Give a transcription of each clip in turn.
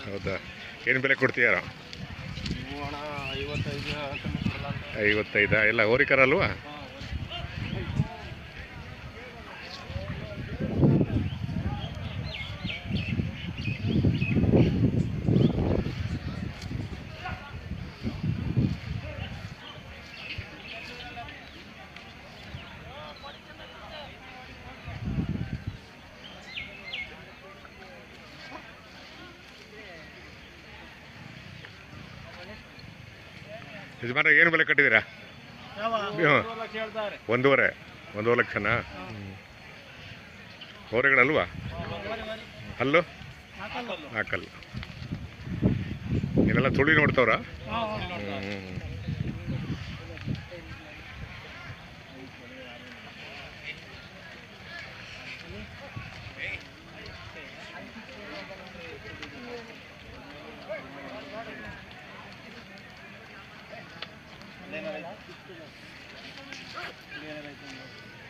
ಹೌದಾ, ಏನು ಬೆಲೆ ಕೊಡ್ತೀಯಾರ? 55 ಎಲ್ಲ ಹೋರಿಕರ ಅಲ್ವಾ? ಯಜಮಾನ ಏನು ಬೆಲೆ ಕಟ್ಟಿದ್ದೀರಾ? 1.5 ಲಕ್ಷನಾ? ಹೋರೆಗಳಲ್ವಾ? ಅಲ್ಲು ಹಾಕಲ್ಲ. ಏನೆಲ್ಲ ತುಳಿ ನೋಡ್ತವ್ರ?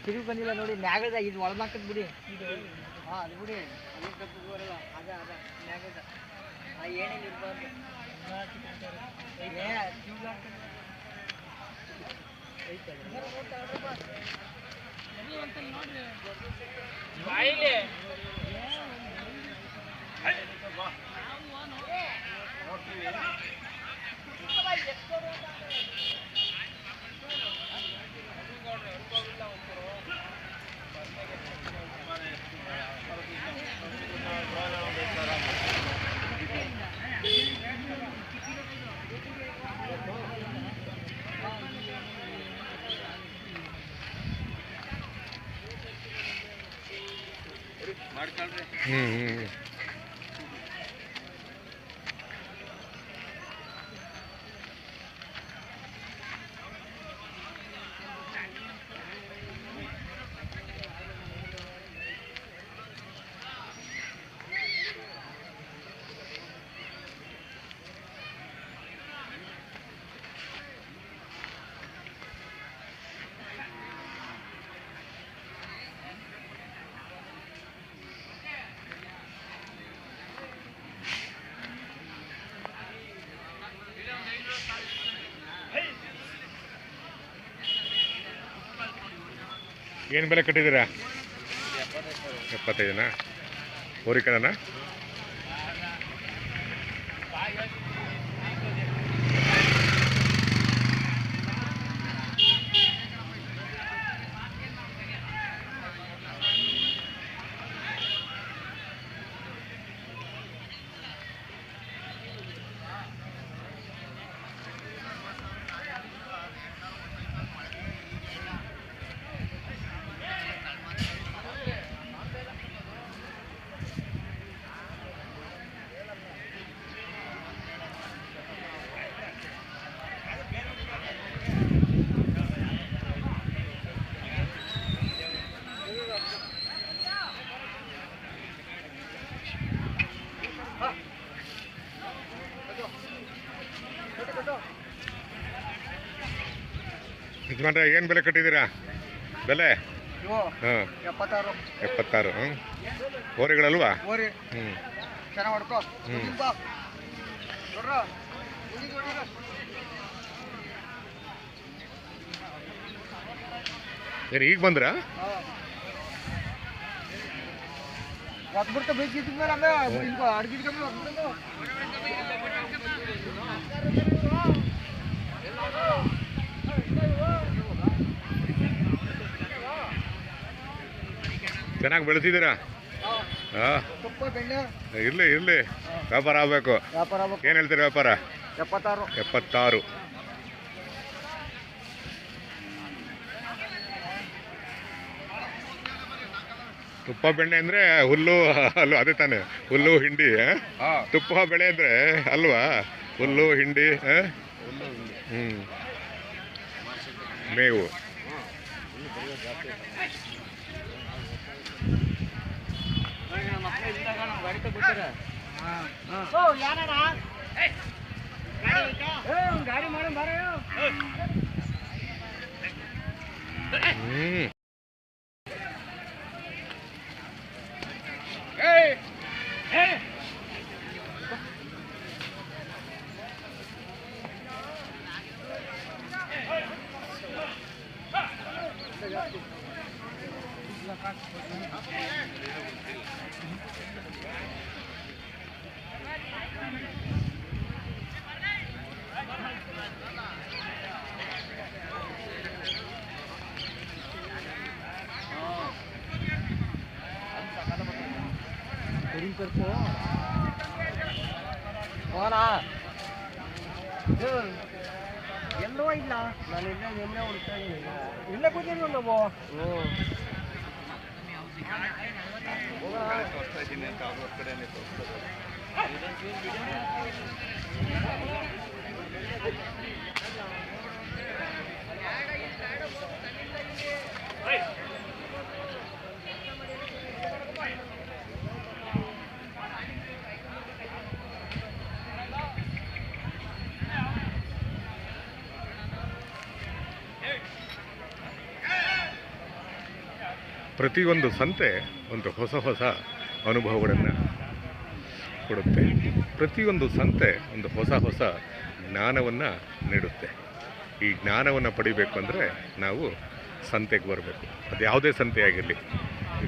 ತಿರುಗಿ ಬಂದಿಲ್ಲ ನೋಡಿ, ಮ್ಯಾಗದ ಇದು ಒಳಮಾಕದ್ ಬಿಡಿ. ಹಾಂ ಅದು ಬಿಡಿ, ಅಲ್ಲಿ ಕಪ್ಪು ಬರಲ್ಲ, ಅದ ಮ್ಯಾಗದ ಆ ಏನೇನು ಇರ್ಬಾರ್ದು. ಏನು ಬೆಲೆ ಕಟ್ಟಿದ್ದೀರಾ? 75ನಾ? ಹೋರಿಕರನಾ? ಯಜಮಾನ್ರೆ ಏನು ಬೆಲೆ ಕಟ್ಟಿದ್ದೀರಾ? ಬೆಲೆ 76. ಹೋರಿಗಳಲ್ವಾ? ಏನು ಈಗ ಬಂದ್ರಾ? ಚೆನ್ನಾಗಿ ಬೆಳೆಸಿದ್ದೀರಾ? ಹಾಂ, ಇರಲಿ ವ್ಯಾಪಾರ ಆಗಬೇಕು. ಏನು ಹೇಳ್ತೀರಾ ವ್ಯಾಪಾರ? 76. ತುಪ್ಪ ಬೆಣ್ಣೆ ಅಂದರೆ ಹುಲ್ಲು ಅಲ್ವಾ? ಅದೇ ತಾನೆ, ಹುಲ್ಲು ಹಿಂಡಿ. ತುಪ್ಪ ಬೆಳೆ ಅಂದರೆ ಅಲ್ವಾ? ಹುಲ್ಲು ಹಿಂಡಿ, ಮೇವು. ಗಾಡಿ ಮಾಡ Kuring kerpo. Mana? ಎಲ್ಲೋ ಇಲ್ಲ ನಾನಿಲ್ಲ ನಿನ್ನೆ ಹುಡುಕ್ತಾ ಇದ್ದೀನಿ ಇಲ್ಲೇ ಕೂತಿದ್ವಿ ನಾವು ತೋರಿಸ್ತಾ ಇದ್ದೀನಿ ಅಂತ ಅವ್ರ ಕಡೆನೇ ತೋರಿಸ್ತಾರೆ ಪ್ರತಿಯೊಂದು ಸಂತೆ ಒಂದು ಹೊಸ ಹೊಸ ಅನುಭವಗಳನ್ನು ಕೊಡುತ್ತೆ. ಪ್ರತಿಯೊಂದು ಸಂತೆ ಒಂದು ಹೊಸ ಹೊಸ ಜ್ಞಾನವನ್ನು ನೀಡುತ್ತೆ. ಈ ಜ್ಞಾನವನ್ನು ಪಡಿಬೇಕು ಅಂದರೆ ನಾವು ಸಂತೆಗೆ ಬರಬೇಕು. ಅದು ಯಾವುದೇ ಸಂತೆ ಆಗಿರಲಿ,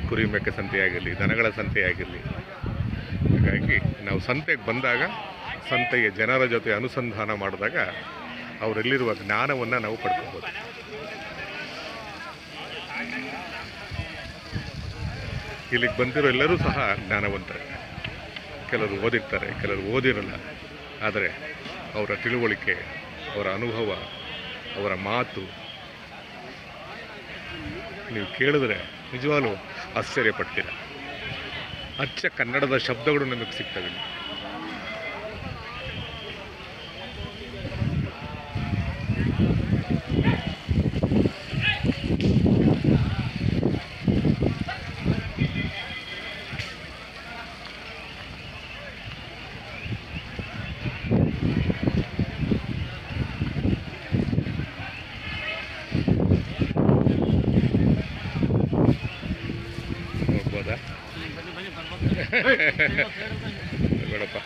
ಕುರಿ ಮೇಕೆ ಸಂತೆ ಆಗಿರಲಿ, ದನಗಳ ಸಂತೆ ಆಗಿರಲಿ. ಹಾಗಾಗಿ ನಾವು ಸಂತೆಗೆ ಬಂದಾಗ ಸಂತೆಯ ಜನರ ಜೊತೆ ಅನುಸಂಧಾನ ಮಾಡಿದಾಗ ಅವರಲ್ಲಿರುವ ಜ್ಞಾನವನ್ನು ನಾವು ಪಡ್ಕೋಬೋದು. ಇಲ್ಲಿಗೆ ಬಂದಿರೋ ಎಲ್ಲರೂ ಸಹ ಜ್ಞಾನವಂತರೆ. ಕೆಲವರು ಓದಿರ್ತಾರೆ, ಕೆಲವರು ಓದಿರಲ್ಲ. ಆದರೆ ಅವರ ತಿಳುವಳಿಕೆ, ಅವರ ಅನುಭವ, ಅವರ ಮಾತು ನೀವು ಕೇಳಿದ್ರೆ ನಿಜವಾಗ್ಲೂ ಆಶ್ಚರ್ಯಪಡ್ತೀರ. ಅಚ್ಚ ಕನ್ನಡದ ಶಬ್ದಗಳು ನಿಮಗೆ ಸಿಗ್ತವೆ. ಬೇಡಪ್ಪ.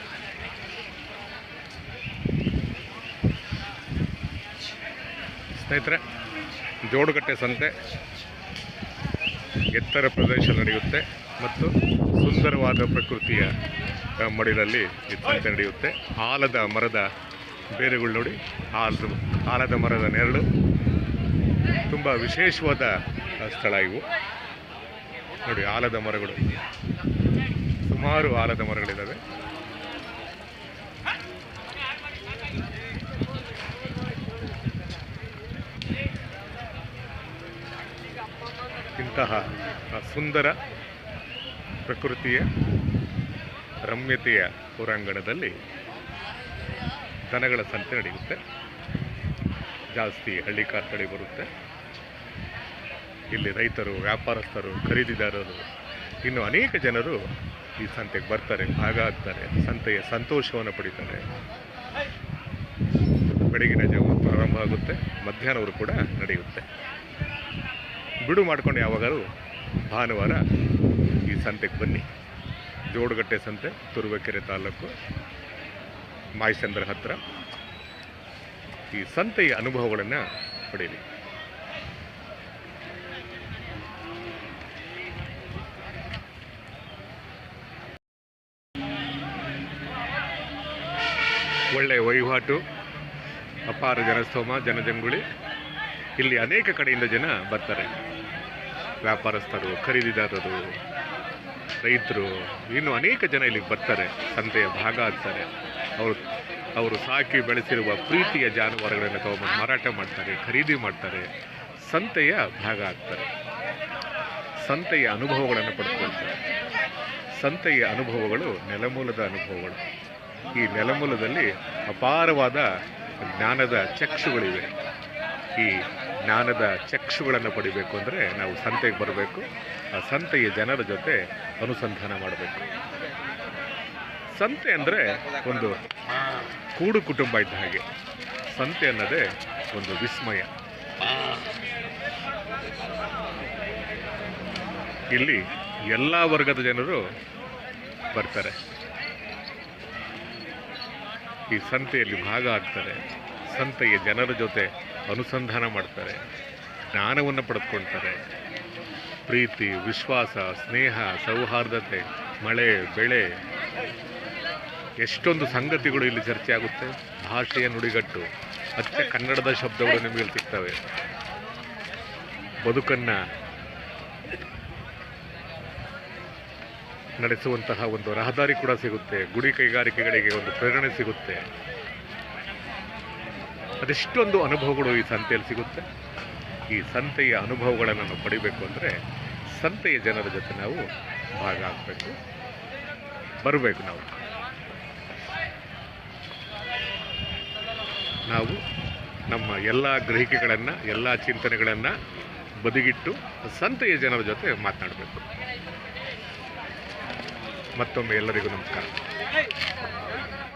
ಸ್ನೇಹಿತರೆ, ಜೋಡುಗಟ್ಟೆ ಸಂತೆ ಎತ್ತರ ಪ್ರದೇಶ ನಡೆಯುತ್ತೆ ಮತ್ತು ಸುಂದರವಾದ ಪ್ರಕೃತಿಯ ಮಡಿಲಲ್ಲಿ ಈ ಸಂತೆ ನಡೆಯುತ್ತೆ. ಆಲದ ಮರದ ಬೇರುಗಳು ನೋಡಿ, ಆಲದ ಮರದ ನೆರಳು ತುಂಬ ವಿಶೇಷವಾದ ಸ್ಥಳ ಇವು ನೋಡಿ. ಆಲದ ಮರಗಳು, ಸುಮಾರು ಆಲದ ಮರಗಳಿದ್ದಾವೆ. ಇಂತಹ ಸುಂದರ ಪ್ರಕೃತಿಯ ರಮ್ಯತೆಯ ಹೊರಾಂಗಣದಲ್ಲಿ ದನಗಳ ಸಂತೆ ನಡೆಯುತ್ತೆ. ಜಾಸ್ತಿ ಹಳ್ಳಿಕಾರ್ ತಳಿ ಬರುತ್ತೆ. ಇಲ್ಲಿ ರೈತರು, ವ್ಯಾಪಾರಸ್ಥರು, ಖರೀದಿದಾರರು, ಇನ್ನು ಅನೇಕ ಜನರು ಈ ಸಂತೆಗೆ ಬರ್ತಾರೆ, ಭಾಗ ಆಗ್ತಾರೆ, ಸಂತೆಯ ಸಂತೋಷವನ್ನು ಪಡಿತಾರೆ. ಬೆಳಗಿನ ಜಾವ ಪ್ರಾರಂಭ ಆಗುತ್ತೆ, ಮಧ್ಯಾಹ್ನವರು ಕೂಡ ನಡೆಯುತ್ತೆ. ಬಿಡು ಮಾಡಿಕೊಂಡು ಯಾವಾಗಾರು ಭಾನುವಾರ ಈ ಸಂತೆಗೆ ಬನ್ನಿ. ಜೋಡುಗಟ್ಟೆ ಸಂತೆ, ತುರುವೇಕೆರೆ ತಾಲೂಕು, ಮಾಯಸಂದ್ರ ಹತ್ತಿರ. ಈ ಸಂತೆಯ ಅನುಭವಗಳನ್ನು ಪಡೀರಿ. ಒಳ್ಳೆಯ ವಹಿವಾಟು, ಅಪಾರ ಜನಸ್ತೋಮ, ಜನಜಂಗುಳಿ. ಇಲ್ಲಿ ಅನೇಕ ಕಡೆಯಿಂದ ಜನ ಬರ್ತಾರೆ. ವ್ಯಾಪಾರಸ್ಥರು, ಖರೀದಿದಾರರು, ರೈತರು, ಇನ್ನು ಅನೇಕ ಜನ ಇಲ್ಲಿಗೆ ಬರ್ತಾರೆ, ಸಂತೆಯ ಭಾಗ ಆಗ್ತಾರೆ. ಅವರು ಸಾಕಿ ಬೆಳೆಸಿರುವ ಪ್ರೀತಿಯ ಜಾನುವಾರುಗಳನ್ನು ತಗೊಂಡು ಮಾರಾಟ ಮಾಡ್ತಾರೆ, ಖರೀದಿ ಮಾಡ್ತಾರೆ, ಸಂತೆಯ ಭಾಗ ಆಗ್ತಾರೆ, ಸಂತೆಯ ಅನುಭವಗಳನ್ನು ಪಡ್ಕೊಳ್ತಾರೆ. ಸಂತೆಯ ಅನುಭವಗಳು ನೆಲಮೂಲದ ಅನುಭವಗಳು. ಈ ನೆಲಮೂಲದಲ್ಲಿ ಅಪಾರವಾದ ಜ್ಞಾನದ ಚಕ್ಷುಗಳಿವೆ. ಈ ಜ್ಞಾನದ ಚಕ್ಷುಗಳನ್ನು ಪಡಿಬೇಕು ಅಂದರೆ ನಾವು ಸಂತೆಗೆ ಬರಬೇಕು. ಆ ಸಂತೆಯ ಜನರ ಜೊತೆ ಅನುಸಂಧಾನ ಮಾಡಬೇಕು. ಸಂತೆ ಅಂದರೆ ಒಂದು ಕೂಡು ಕುಟುಂಬ ಇದ್ದ ಹಾಗೆ. ಸಂತೆ ಅನ್ನೋದೇ ಒಂದು ವಿಸ್ಮಯ. ಇಲ್ಲಿ ಎಲ್ಲ ವರ್ಗದ ಜನರು ಬರ್ತಾರೆ. ಈ ಸಂತೆಯಲ್ಲಿ ಭಾಗ ಆಗ್ತಾರೆ. ಸಂತೆಯ ಜನರ ಜೊತೆ ಅನುಸಂಧಾನ ಮಾಡ್ತಾರೆ, ಜ್ಞಾನವನ್ನು ಪಡೆದುಕೊಳ್ತಾರೆ. ಪ್ರೀತಿ, ವಿಶ್ವಾಸ, ಸ್ನೇಹ, ಸೌಹಾರ್ದತೆ, ಮಳೆ, ಬೆಳೆ, ಎಷ್ಟೊಂದು ಸಂಗತಿಗಳು ಇಲ್ಲಿ ಚರ್ಚೆ ಆಗುತ್ತೆ. ಭಾಷೆಯ ನುಡಿಗಟ್ಟು, ಅಚ್ಚ ಕನ್ನಡದ ಶಬ್ದಗಳು ನಿಮಗೆ ಸಿಗ್ತವೆ. ಬದುಕನ್ನು ನಡೆಸುವಂತಹ ಒಂದು ರಹದಾರಿ ಕೂಡ ಸಿಗುತ್ತೆ. ಗುಡಿ ಕೈಗಾರಿಕೆಗಳಿಗೆ ಒಂದು ಪ್ರೇರಣೆ ಸಿಗುತ್ತೆ. ಅದೆಷ್ಟೊಂದು ಅನುಭವಗಳು ಈ ಸಂತೆಯಲ್ಲಿ ಸಿಗುತ್ತೆ. ಈ ಸಂತೆಯ ಅನುಭವಗಳನ್ನು ನಾವು ಪಡಿಬೇಕು ಅಂದರೆ ಸಂತೆಯ ಜನರ ಜೊತೆ ನಾವು ಭಾಗ ಆಗಬೇಕು, ಬರಬೇಕು. ನಾವು ನಮ್ಮ ಎಲ್ಲ ಗ್ರಹಿಕೆಗಳನ್ನು, ಎಲ್ಲ ಚಿಂತನೆಗಳನ್ನು ಬದಿಗಿಟ್ಟು ಸಂತೆಯ ಜನರ ಜೊತೆ ಮಾತನಾಡಬೇಕು. ಮತ್ತೊಮ್ಮೆ ಎಲ್ಲರಿಗೂ ನಮಸ್ಕಾರ.